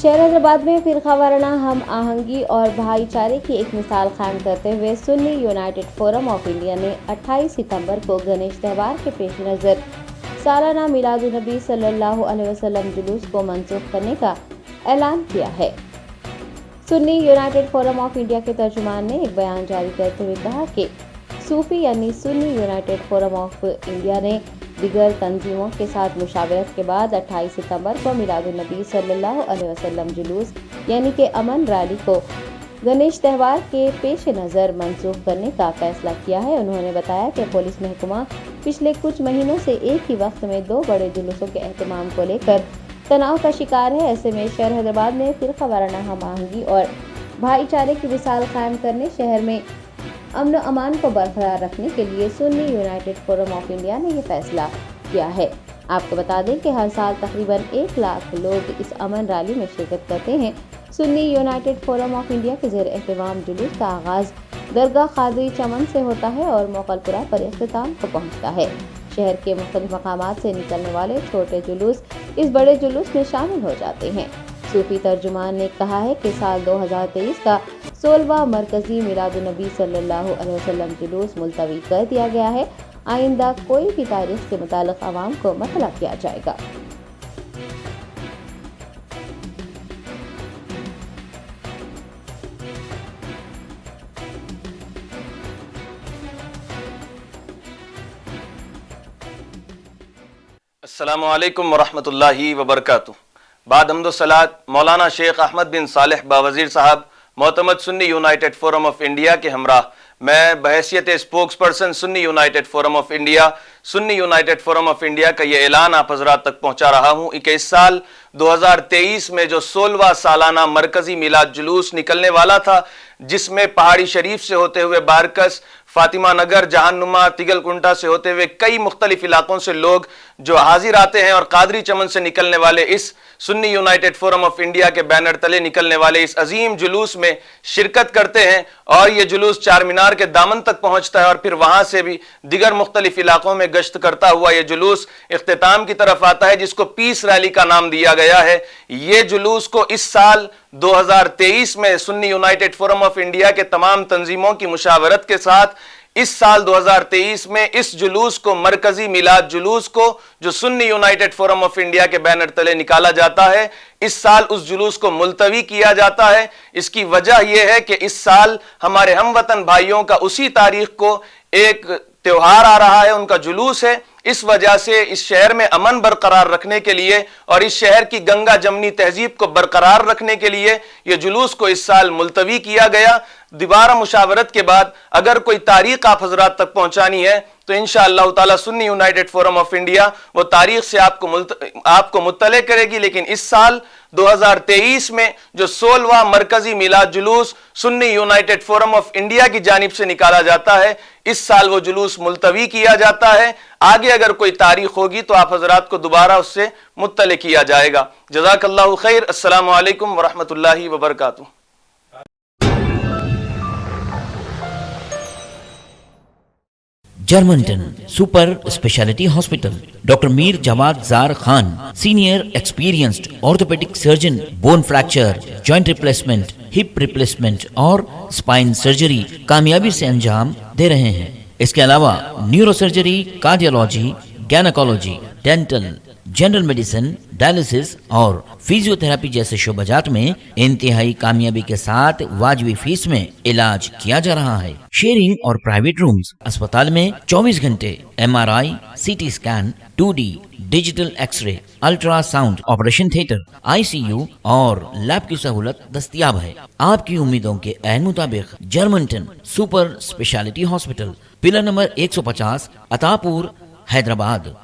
शहर हैदराबाद में फिरका वाराना हम आहंगी और भाईचारे की एक मिसाल कायम करते हुए Sunni United Forum of India ने 28 सितंबर को गणेश त्यौहार के पेश नज़र सालाना मिलादुन्नबी सल्लल्लाहु अलैहि वसल्लम जुलूस को मंसूख करने का ऐलान किया है। Sunni United Forum of India के तर्जुमान ने एक बयान जारी करते हुए कहा कि सूफी यानी Sunni United Forum of India ने दिगर तंजीमों के साथ मुशावरत के बाद 28 सितंबर को मिलादुन्नबी सल्लल्लाहु अलैहि वसल्लम जुलूस यानी कि अमन रैली को गणेश त्यौहार के पेश नज़र मंसूख करने का फैसला किया है। उन्होंने बताया कि पुलिस महकमा पिछले कुछ महीनों से एक ही वक्त में 2 बड़े जुलूसों के एहतमाम को लेकर तनाव का शिकार है। ऐसे में शहर हैदराबाद में फिरका वाराना हम आहंगी और भाईचारे की मिसाल कायम करने, शहर में अमन अमान को बरकरार रखने के लिए Sunni United Forum of India ने ये फैसला किया है। आपको बता दें कि हर साल तकरीबन 1 लाख लोग इस अमन रैली में शिरकत करते हैं। Sunni United Forum of India के ज़ेर एहतमाम जुलूस का आगाज़ दरगाह कादरी चमन से होता है और मोकलपुरा पर इख्तिताम को पहुँचता है। शहर के मुख्तलिफ मकामात से निकलने वाले छोटे जुलूस इस बड़े जुलूस में शामिल हो जाते हैं। सूफी तर्जुमान ने कहा है कि साल 2023 का 16वां मरकजी मिलादुन्नबी सल्लल्लाहु अलैहि वसल्लम जुलूस मुलतवी कर दिया गया है। आइंदा कोई भी तारीख के मुतालिक आवाम को मतला किया जाएगा। अस्सलामु अलैकुम वरहमतुल्लाहि वबरकातुहू। बाद हम्दो सलात मौलाना शेख अहमद बिन सालेह बावजीर साहब मोतमद Sunni United Forum of India के हमरा मैं बहैसियत spokesperson Sunni United Forum of India Sunni United Forum of India का ये ऐलान आप हजरात तक पहुंचा रहा हूं कि इस साल 2023 में जो 16वां सालाना मरकजी मिलाद जुलूस निकलने वाला था, जिसमें पहाड़ी शरीफ से होते हुए बारकस, फातिमा नगर, जहानुमा, तिगलकुंटा से होते हुए कई मुख्तलिफ इलाकों से लोग जो हाजिर आते हैं और कादरी चमन से निकलने वाले इस Sunni United Forum of India के बैनर तले निकलने वाले इस अजीम जुलूस में शिरकत करते हैं और ये जुलूस चार मीनार के दामन तक पहुंचता है और फिर वहां से भी दिगर मुख्तलिफ इलाकों में गश्त करता हुआ ये जुलूस इख्तिताम की तरफ आता है, जिसको पीस रैली का नाम दिया गया है। ये जुलूस को इस साल 2023 में Sunni United Forum of India के तमाम तंजीमों की मुशावरत के साथ इस साल 2023 में इस जुलूस को, मरकजी मिलाद जुलूस को, जो Sunni United Forum of India के बैनर तले निकाला जाता है, इस साल उस जुलूस को मुलतवी किया जाता है। इसकी वजह यह है कि इस साल हमारे हमवतन भाइयों का उसी तारीख को एक त्योहार आ रहा है, उनका जुलूस है। इस वजह से इस शहर में अमन बरकरार रखने के लिए और इस शहर की गंगा जमनी तहजीब को बरकरार रखने के लिए यह जुलूस को इस साल मुलतवी किया गया। दोबारा मुशावरत के बाद अगर कोई तारीख आप हजरात तक पहुंचानी है तो इंशाअल्लाह ताला Sunni United Forum of India वो तारीख से आपको मुत्तले करेगी। लेकिन इस साल 2023 में जो 16वां मरकजी मिलाद जुलूस Sunni United Forum of India की जानिब से निकाला जाता है, इस साल वो जुलूस मुलतवी किया जाता है। आगे अगर कोई तारीख होगी तो आप हजरात को दोबारा उससे मुत्तले किया जाएगा। जज़ाकल्लाहु खैर। अस्सलामु अलैकुम वरहमतुल्लाहि वबरकातुहू। Germanton super speciality hospital, doctor Mir Jawad Jar Khan, senior experienced orthopaedic surgeon, bone fracture, joint replacement, hip replacement और स्पाइन सर्जरी कामयाबी से अंजाम दे रहे हैं। इसके अलावा neuro surgery, cardiology, gynaecology, dental, general medicine, dialysis और फिजियोथेरेपी जैसे शोबाजात में इंतहाई कामयाबी के साथ वाजबी फीस में इलाज किया जा रहा है। शेयरिंग और प्राइवेट रूम्स, अस्पताल में 24 घंटे MRI, CT scan, 2D digital x-ray, ultrasound, operation theatre, ICU और लैब की सहूलत दस्तयाब है। आपकी उम्मीदों के ऐन मुताबिक Germanten super speciality hospital, pillar number 150, Attapur, Hyderabad.